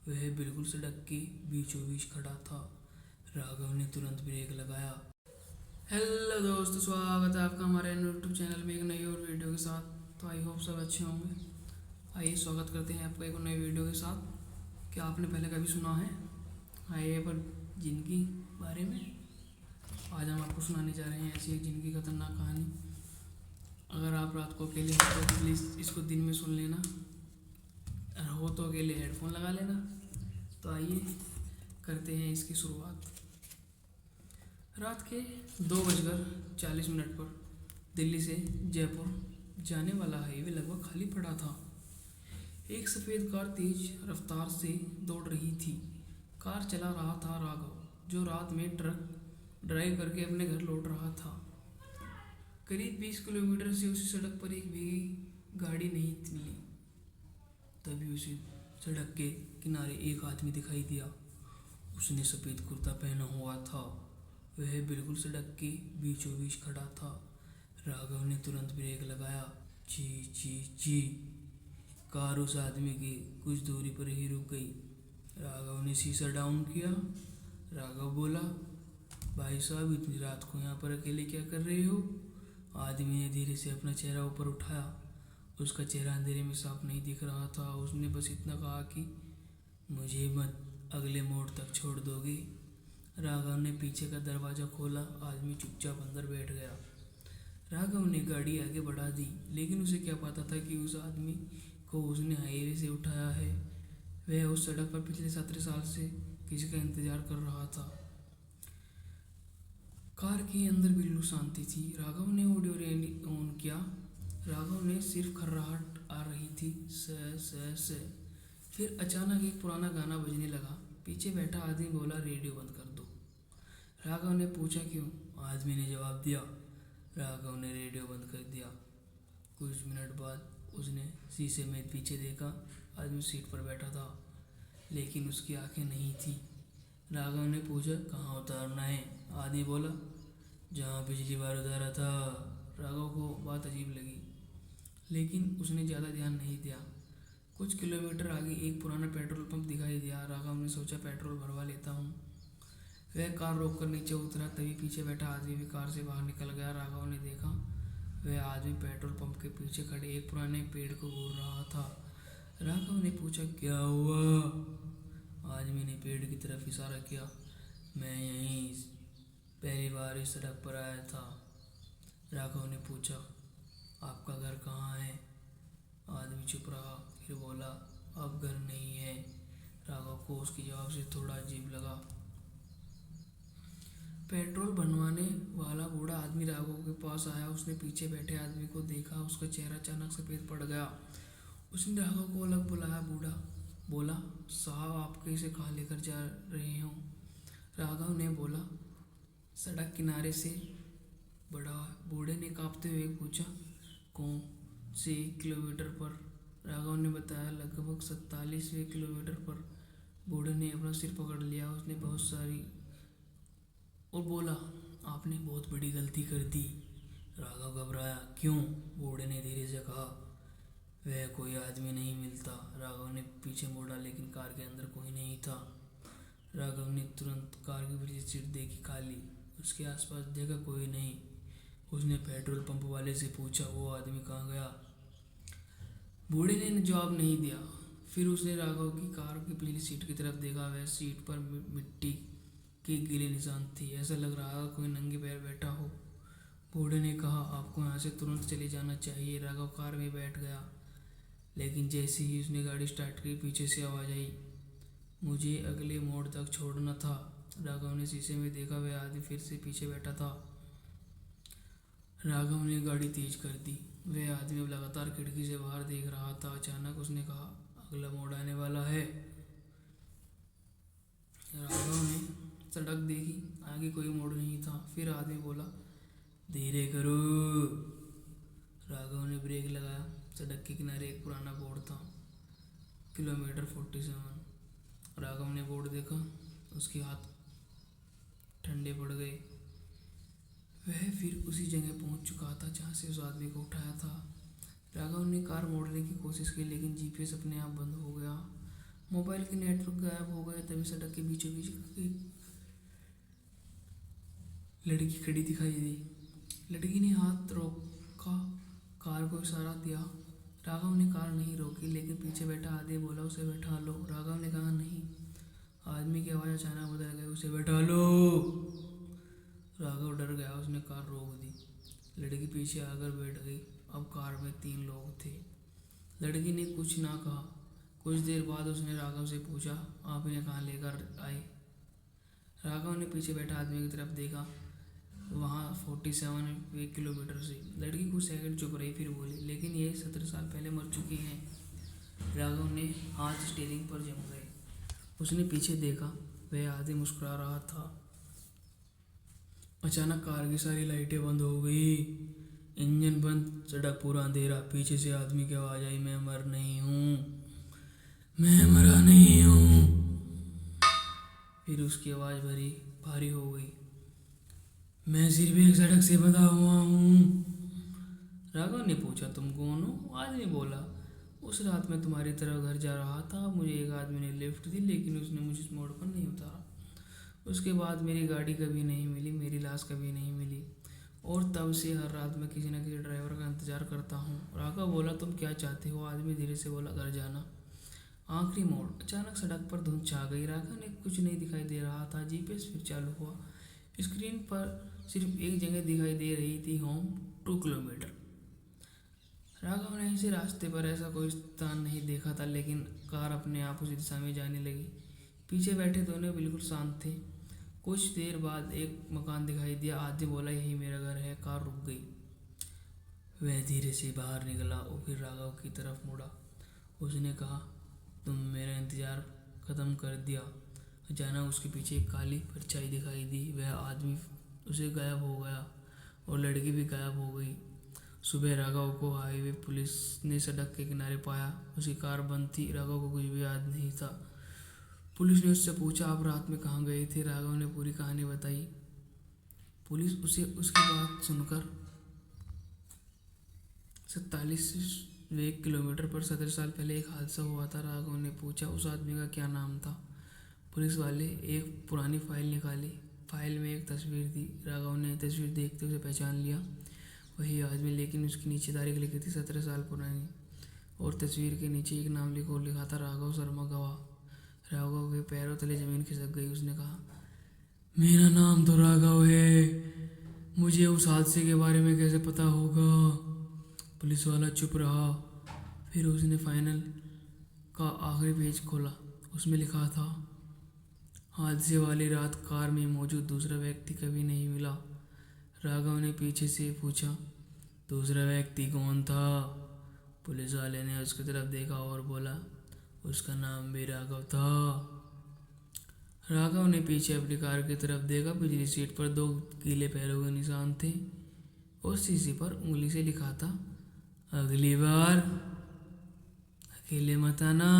वह बिल्कुल सड़क के बीचों बीच खड़ा था। राघव ने तुरंत ब्रेक लगाया। हेलो दोस्तों, स्वागत है आपका हमारे यूट्यूब चैनल में एक नई और वीडियो के साथ। तो आई होप सब अच्छे होंगे। आइए स्वागत करते हैं आपका एक नई वीडियो के साथ। क्या आपने पहले कभी सुना है आइए पर जिंदगी बारे में? आज हम आपको सुनाने जा रहे हैं ऐसी एक जिंदगी खतरनाक कहानी। अगर आप रात को अकेले हो तो प्लीज़ इसको दिन में सुन लेना, हो तो अकेले हेडफोन लगा लेना। तो आइए करते हैं इसकी शुरुआत। रात के 2:40 पर दिल्ली से जयपुर जाने वाला हाईवे लगभग खाली पड़ा था। एक सफ़ेद कार तेज रफ्तार से दौड़ रही थी। कार चला रहा था राघव, जो रात में ट्रक ड्राइव करके अपने घर लौट रहा था। करीब 20 किलोमीटर से उसी सड़क पर एक भीगी गाड़ी नहीं मिली। तभी उसे सड़क के किनारे एक आदमी दिखाई दिया। उसने सफ़ेद कुर्ता पहना हुआ था। वह बिल्कुल सड़क के बीचों बीच खड़ा था। राघव ने तुरंत ब्रेक लगाया। जी जी जी। कार उस आदमी के कुछ दूरी पर ही रुक गई। राघव ने शीशा डाउन किया। राघव बोला, भाई साहब, इतनी रात को यहाँ पर अकेले क्या कर रहे हो? आदमी ने धीरे से अपना चेहरा ऊपर उठाया। उसका चेहरा अंधेरे में साफ नहीं दिख रहा था। उसने बस इतना कहा कि मुझे मत अगले मोड़ तक छोड़ दोगे? राघव ने पीछे का दरवाज़ा खोला। आदमी चुपचाप अंदर बैठ गया। राघव ने गाड़ी आगे बढ़ा दी, लेकिन उसे क्या पता था कि उस आदमी को उसने हाईवे से उठाया है। वह उस सड़क पर पिछले 17 साल से किसी का इंतजार कर रहा था। कार के अंदर बिल्कुल शांति थी। राघव ने ऑडियो रेडियो ऑन किया। राघव ने सिर्फ खर्राहट आ रही थी, स स स। फिर अचानक एक पुराना गाना बजने लगा। पीछे बैठा आदमी बोला, रेडियो बंद कर दो। राघव ने पूछा, क्यों? आदमी ने जवाब दिया। राघव ने रेडियो बंद कर दिया। कुछ मिनट बाद उसने शीशे में पीछे देखा। आदमी सीट पर बैठा था, लेकिन उसकी आंखें नहीं थी। राघव ने पूछा, कहाँ उतारना है? आदमी बोला, जहाँ पिछली बार उतारा था। राघव को बात अजीब लगी, लेकिन उसने ज़्यादा ध्यान नहीं दिया। कुछ किलोमीटर आगे एक पुराना पेट्रोल पंप दिखाई दिया। राघव ने सोचा, पेट्रोल भरवा लेता हूँ। वह कार रोककर नीचे उतरा। तभी पीछे बैठा आदमी भी कार से बाहर निकल गया। राघव ने देखा, वह आदमी पेट्रोल पंप के पीछे खड़े एक पुराने पेड़ को घूर रहा था। राघव ने पूछा, क्या हुआ? आदमी ने पेड़ की तरफ इशारा किया। मैं यहीं पहली बार इस सड़क पर आया था। राघव ने पूछा, आपका घर कहाँ है? आदमी चुप रहा, फिर बोला, अब घर नहीं है। राघव को उसके जवाब से थोड़ा अजीब लगा। पेट्रोल बनवाने वाला बूढ़ा आदमी राघव के पास आया। उसने पीछे बैठे आदमी को देखा। उसका चेहरा अचानक सफ़ेद पड़ गया। उसने राघव को अलग बुलाया। बूढ़ा बोला, साहब, आप कैसे कहाँ लेकर जा रहे हो? राघव ने बोला, सड़क किनारे से। बड़ा बूढ़े ने कांपते हुए पूछा, कौन से किलोमीटर पर? राघव ने बताया, लगभग 47वें किलोमीटर पर। बूढ़े ने अपना सिर पकड़ लिया। उसने बहुत सारी और बोला, आपने बहुत बड़ी गलती कर दी। राघव घबराया। क्यों? बूढ़े ने धीरे से कहा, वह कोई आदमी नहीं मिलता। राघव ने पीछे मुड़ा, लेकिन कार के अंदर कोई नहीं था। राघव ने तुरंत कार की पिछली सीट देखी, खाली। उसके आसपास देखा, कोई नहीं। उसने पेट्रोल पंप वाले से पूछा, वो आदमी कहाँ गया? बूढ़े ने जवाब नहीं दिया। फिर उसने राघव की कार की पिछली सीट की तरफ देखा। वह सीट पर मिट्टी के गीले निशान थे। ऐसा लग रहा था कोई नंगे पैर बैठा हो। बूढ़े ने कहा, आपको यहाँ से तुरंत चले जाना चाहिए। राघव कार में बैठ गया, लेकिन जैसे ही उसने गाड़ी स्टार्ट की, पीछे से आवाज़ आई, मुझे अगले मोड़ तक छोड़ना था। राघव ने शीशे में देखा, वह आदमी फिर से पीछे बैठा था। राघव ने गाड़ी तेज कर दी। वह आदमी अब लगातार खिड़की से बाहर देख रहा था। अचानक उसने कहा, अगला मोड़ आने वाला है। राघव ने सड़क देखी, आगे कोई मोड़ नहीं था। फिर आदमी बोला, धीरे करो। राघव ने ब्रेक लगाया। सड़क के किनारे एक पुराना बोर्ड था, किलोमीटर 47। राघव ने बोर्ड देखा। उसके हाथ ठंडे पड़ गए। वह फिर उसी जगह पहुंच चुका था जहां से उस आदमी को उठाया था। राघव ने कार मोड़ने की कोशिश की, लेकिन जीपीएस अपने आप बंद हो गया। मोबाइल के नेटवर्क गायब हो गए। तभी सड़क के बीचों बीच एक लड़की खड़ी दिखाई दी। लड़की ने हाथ रोका, कार को इशारा दिया। राघव ने कार नहीं रोकी, लेकिन पीछे बैठा आदमी बोला, उसे बैठा लो। राघव ने कहा नहीं। आदमी की आवाज़ अचानक बदल गई, उसे बैठा लो। राघव डर गया, उसने कार रोक दी। लड़की पीछे आकर बैठ गई। अब कार में 3 लोग थे। लड़की ने कुछ ना कहा। कुछ देर बाद उसने राघव से पूछा, आप इन्हें कहाँ लेकर आए? राघव ने पीछे बैठा आदमी की तरफ देखा। वहाँ 47 किलोमीटर से। लड़की कुछ सेकंड चुप रही, फिर बोली, लेकिन ये 17 साल पहले मर चुकी हैं। राघव ने हाथ स्टीयरिंग पर जम गए। उसने पीछे देखा, वह आदमी मुस्कुरा रहा था। अचानक कार की सारी लाइटें बंद हो गई। इंजन बंद, सड़क पूरा अंधेरा। पीछे से आदमी की आवाज आई, मैं मर नहीं हूँ, मैं मरा नहीं हूँ। फिर उसकी आवाज़ भारी हो गई, मैं सिर्फ एक सड़क से बंधा हुआ हूँ। राघव ने पूछा, तुम कौन हो? आदमी बोला, उस रात मैं तुम्हारी तरफ घर जा रहा था। मुझे एक आदमी ने लिफ्ट दी, लेकिन उसने मुझे इस मोड़ पर नहीं उतारा। उसके बाद मेरी गाड़ी कभी नहीं मिली, मेरी लाश कभी नहीं मिली, और तब से हर रात मैं किसी न किसी ड्राइवर का इंतजार करता हूँ। राघव बोला, तुम क्या चाहते हो? आदमी धीरे से बोला, घर जाना। आखिरी मोड़। अचानक सड़क पर धुंध छा गई। राघव ने कुछ नहीं दिखाई दे रहा था। जीपीएस फिर चालू हुआ। स्क्रीन पर सिर्फ एक जगह दिखाई दे रही थी, होम 2 किलोमीटर। राघव ने इसे रास्ते पर ऐसा कोई स्थान नहीं देखा था, लेकिन कार अपने आप उसी दिशा में जाने लगी। पीछे बैठे दोनों बिल्कुल शांत थे। कुछ देर बाद एक मकान दिखाई दिया। आदमी बोला, यही मेरा घर है। कार रुक गई। वह धीरे से बाहर निकला और फिर राघव की तरफ मुड़ा। उसने कहा, तुम मेरा इंतजार ख़त्म कर दिया। अचानक उसके पीछे एक काली परछाई दिखाई दी। वह आदमी उसे गायब हो गया और लड़की भी गायब हो गई। सुबह राघव को हाईवे पुलिस ने सड़क के किनारे पाया। उसकी कार बंद थी। राघव को कुछ भी याद नहीं था। पुलिस ने उससे पूछा, आप रात में कहाँ गए थे? राघव ने पूरी कहानी बताई। पुलिस उसे उसकी बात सुनकर 47 किलोमीटर पर 17 साल पहले एक हादसा हुआ था। राघव ने पूछा, उस आदमी का क्या नाम था? पुलिस वाले एक पुरानी फाइल निकाली। फाइल में एक तस्वीर थी। राघव ने तस्वीर देखते उसे पहचान लिया, वही आदमी, लेकिन उसकी नीचे तारीख लिखी थी 17 साल पुरानी, और तस्वीर के नीचे एक नाम लिखा था, राघव शर्मा गवाह। राघव के पैरों तले जमीन खिसक गई। उसने कहा, मेरा नाम तो राघव है, मुझे उस हादसे के बारे में कैसे पता होगा? पुलिस वाला चुप रहा। फिर उसने फाइनल का आखिरी पेज खोला। उसमें लिखा था, हादसे वाली रात कार में मौजूद दूसरा व्यक्ति कभी नहीं मिला। राघव ने पीछे से पूछा, दूसरा व्यक्ति कौन था? पुलिस वाले ने उसकी तरफ देखा और बोला, उसका नाम भी राघव था। राघव ने पीछे अपनी कार की तरफ देखा। पिछली सीट पर 2 गीले पैरों के निशान थे और शीशे पर उंगली से लिखा था, अगली बार अकेले मत आना।